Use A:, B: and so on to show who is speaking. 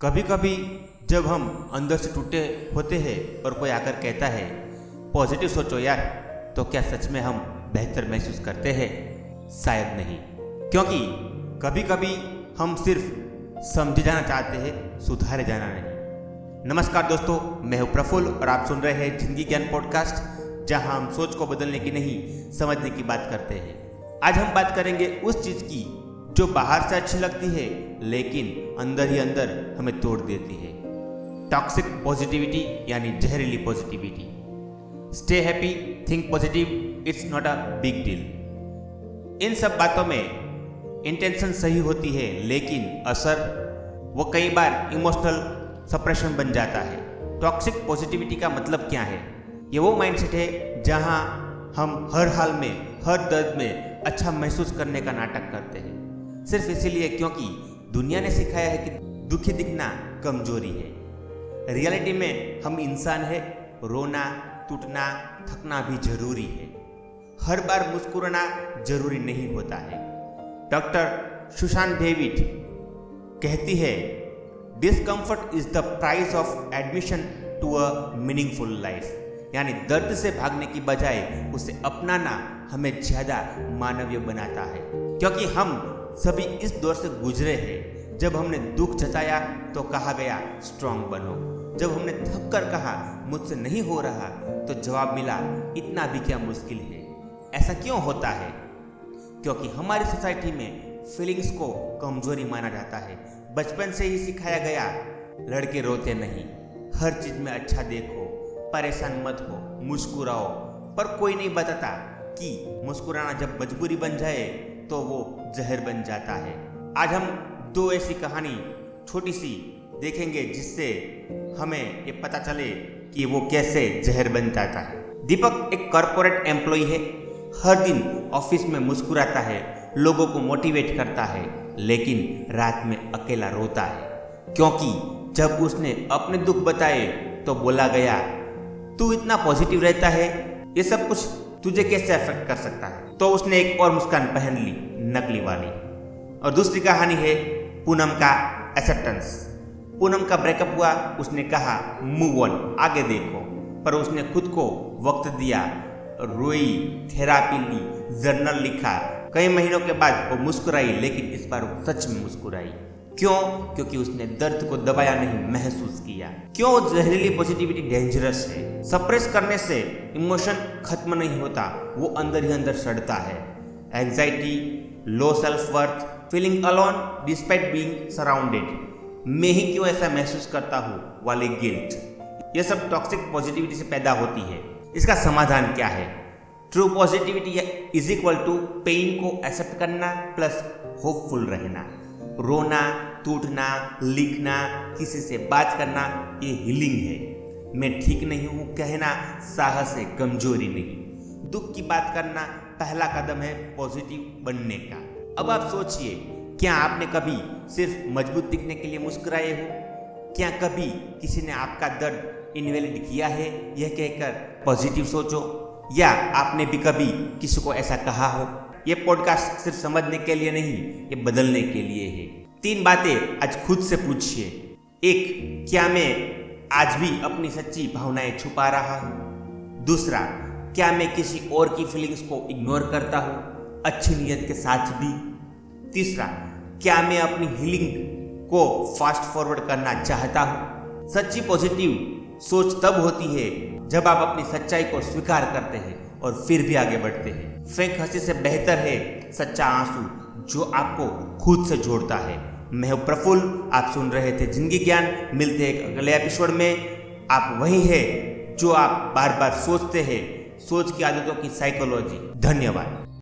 A: कभी कभी जब हम अंदर से टूटे होते हैं और कोई आकर कहता है पॉजिटिव सोचो यार, तो क्या सच में हम बेहतर महसूस करते हैं? शायद नहीं, क्योंकि कभी कभी हम सिर्फ समझे जाना चाहते हैं, सुधारे जाना नहीं। नमस्कार दोस्तों, मैं हूं प्रफुल्ल और आप सुन रहे हैं जिंदगी ज्ञान पॉडकास्ट, जहां हम सोच को बदलने की नहीं समझने की बात करते हैं। आज हम बात करेंगे उस चीज की जो बाहर से अच्छी लगती है लेकिन अंदर ही अंदर हमें तोड़ देती है। टॉक्सिक पॉजिटिविटी यानी जहरीली positivity. Stay happy, think positive, it's not a big deal. इन सब बातों में इंटेंशन सही होती है लेकिन असर वो कई बार इमोशनल सप्रेशन बन जाता है। टॉक्सिक पॉजिटिविटी का मतलब क्या है? ये वो माइंडसेट है जहां हम हर हाल में, हर दर्द में अच्छा महसूस करने का नाटक करते हैं, सिर्फ इसीलिए क्योंकि दुनिया ने सिखाया है कि दुखी दिखना कमजोरी है। रियलिटी में हम इंसान है, रोना, टूटना, थकना भी जरूरी है। हर बार मुस्कुराना जरूरी नहीं होता है। डॉक्टर सुसान डेविड कहती है, discomfort is the price of admission to a meaningful life. यानी दर्द से भागने की बजाय उसे अपनाना हमें ज्यादा मानवीय बनाता है, क्योंकि हम सभी इस दौर से गुजरे हैं। जब हमने दुख जताया तो कहा गया स्ट्रांग बनो। जब हमने थक कर कहा मुझसे नहीं हो रहा तो जवाब मिला इतना भी क्या मुश्किल है। ऐसा क्यों होता है? क्योंकि हमारी सोसाइटी में फीलिंग्स को कमजोरी माना जाता है। बचपन से ही सिखाया गया, लड़के रोते नहीं, हर चीज में अच्छा देखो, परेशान मत हो, मुस्कुराओ। पर कोई नहीं बताता कि मुस्कुराना जब मजबूरी बन जाए तो वो जहर बन जाता है। आज हम दो ऐसी कहानी छोटी सी देखेंगे जिससे हमें ये पता चले कि वो कैसे जहर बन जाता है। दीपक एक कॉर्पोरेट एम्प्लॉय है, हर दिन ऑफिस में मुस्कुराता है, लोगों को मोटिवेट करता है, लेकिन रात में अकेला रोता है, क्योंकि जब उसने अपने दुख बताए तो बोला गया तू इतना पॉजिटिव रहता है, ये सब कुछ तुझे कैसे अफेक्ट कर सकता है? तो उसने एक और मुस्कान पहन ली, नकली वाली। और दूसरी कहानी है पूनम का एक्सेप्टेंस। पूनम का ब्रेकअप हुआ, उसने कहा मूव ऑन, आगे देखो, पर उसने खुद को वक्त दिया, रोई, थेरापी ली, जर्नल लिखा। कई महीनों के बाद वो मुस्कुराई, लेकिन इस बार वो सच में मुस्कुराई। क्यों? क्योंकि उसने दर्द को दबाया नहीं, महसूस किया। क्यों जहरीली पॉजिटिविटी डेंजरस है? सप्रेस करने से इमोशन खत्म नहीं होता, वो अंदर ही अंदर सड़ता है। Anxiety, low self worth, feeling alone despite being surrounded, मैं ही क्यों ऐसा महसूस करता हूँ वाली गिल्ट, ये सब टॉक्सिक पॉजिटिविटी से पैदा होती है। इसका समाधान क्या है? True positivity is equal to pain को एक्सेप्ट करना प्लस होपफुल रहना। रोना, टूटना, लिखना, किसी से बात करना, ये हीलिंग है। मैं ठीक नहीं हूं कहना साहस है, कमजोरी नहीं। दुख की बात करना पहला कदम है पॉजिटिव बनने का। अब आप सोचिए, क्या आपने कभी सिर्फ मजबूत दिखने के लिए मुस्कुराए हो? क्या कभी किसी ने आपका दर्द इनवैलिड किया है यह कहकर पॉजिटिव सोचो? या आपने भी कभी किसी को ऐसा कहा हो? ये पॉडकास्ट सिर्फ समझने के लिए नहीं, ये बदलने के लिए है। 3 बातें आज खुद से पूछिए। 1, क्या मैं आज भी अपनी सच्ची भावनाएं छुपा रहा हूँ? दूसरा, क्या मैं किसी और की फीलिंग्स को इग्नोर करता हूँ अच्छी नीयत के साथ भी? तीसरा, क्या मैं अपनी हीलिंग को फास्ट फॉरवर्ड करना चाहता हूँ? सच्ची पॉजिटिव सोच तब होती है जब आप अपनी सच्चाई को स्वीकार करते हैं और फिर भी आगे बढ़ते हैं। फेक हंसी से बेहतर है सच्चा आंसू जो आपको खुद से जोड़ता है। मैं हूं प्रफुल्ल, आप सुन रहे थे जिंदगी ज्ञान। मिलते हैं एक अगले एपिसोड में। आप वही है जो आप बार बार सोचते हैं, सोच की आदतों की साइकोलॉजी। धन्यवाद।